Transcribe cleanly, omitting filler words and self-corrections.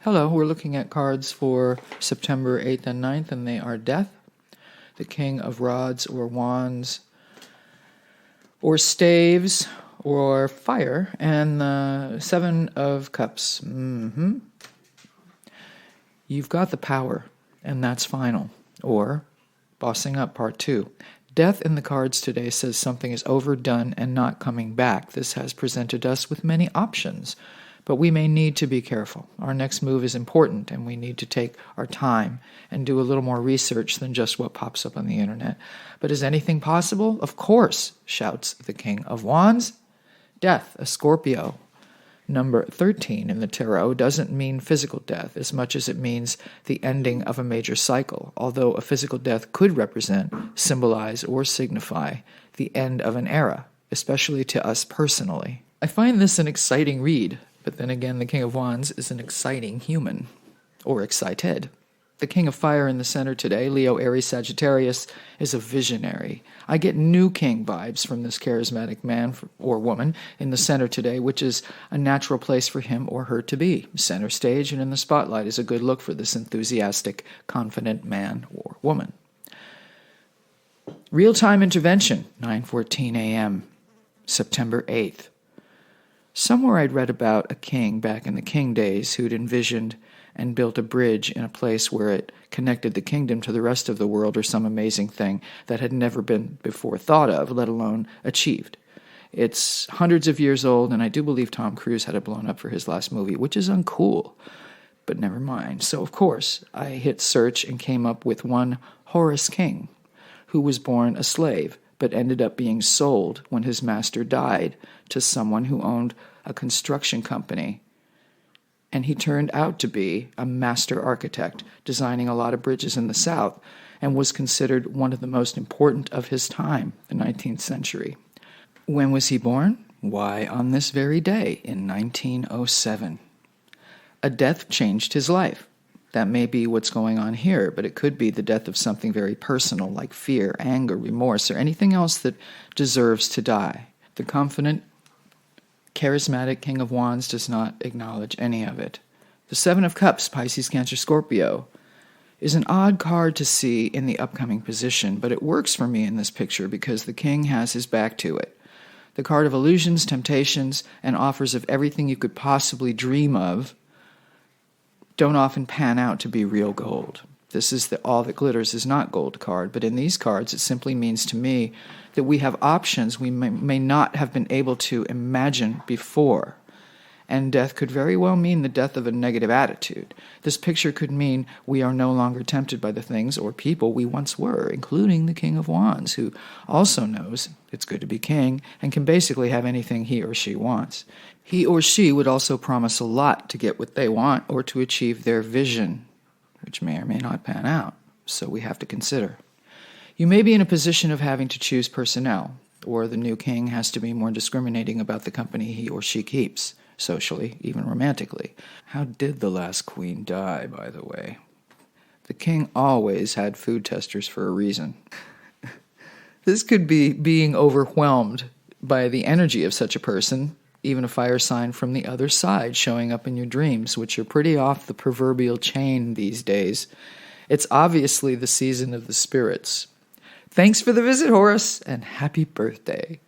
Hello, we're looking at cards for September 8th and 9th, and they are Death, the King of Rods or Wands, or Staves, or Fire, and the Seven of Cups. You've got the power, and that's final. Or Bossing Up, Part 2. Death in the cards today says something is overdone and not coming back. This has presented us with many options, but we may need to be careful. Our next move is important, and we need to take our time and do a little more research than just what pops up on the internet. But is anything possible? Of course, shouts the King of Wands. Death, a Scorpio. Number 13 in the tarot doesn't mean physical death as much as it means the ending of a major cycle, although a physical death could represent, symbolize, or signify the end of an era, especially to us personally. I find this an exciting read, but then again, the King of Wands is an exciting human, or excited. The King of Fire in the center today, Leo, Aries, Sagittarius, is a visionary. I get new king vibes from this charismatic man or woman in the center today, which is a natural place for him or her to be. Center stage and in the spotlight is a good look for this enthusiastic, confident man or woman. Real-time intervention, 9:14 a.m., September 8th. Somewhere I'd read about a king back in the king days who'd envisioned and built a bridge in a place where it connected the kingdom to the rest of the world or some amazing thing that had never been before thought of, let alone achieved. It's hundreds of years old, and I do believe Tom Cruise had it blown up for his last movie, which is uncool, but never mind. So, of course, I hit search and came up with one Horace King, who was born a slave, but ended up being sold when his master died to someone who owned a construction company. And he turned out to be a master architect, designing a lot of bridges in the South, and was considered one of the most important of his time, the 19th century. When was he born? Why, on this very day, in 1907. A death changed his life. That may be what's going on here, but it could be the death of something very personal, like fear, anger, remorse, or anything else that deserves to die. The confident, charismatic King of Wands does not acknowledge any of it. The Seven of Cups, Pisces, Cancer, Scorpio, is an odd card to see in the upcoming position, but it works for me in this picture because the king has his back to it. The card of illusions, temptations, and offers of everything you could possibly dream of don't often pan out to be real gold. This is the all that glitters is not gold card, but in these cards it simply means to me that we have options we may not have been able to imagine before. And death could very well mean the death of a negative attitude. This picture could mean we are no longer tempted by the things or people we once were, including the King of Wands, who also knows it's good to be king and can basically have anything he or she wants. He or she would also promise a lot to get what they want or to achieve their vision, which may or may not pan out, so we have to consider. You may be in a position of having to choose personnel, or the new king has to be more discriminating about the company he or she keeps, socially, even romantically. How did the last queen die, by the way? The king always had food testers for a reason. This could be being overwhelmed by the energy of such a person, even a fire sign from the other side showing up in your dreams, which are pretty off the proverbial chain these days. It's obviously the season of the spirits. Thanks for the visit, Horace, and happy birthday.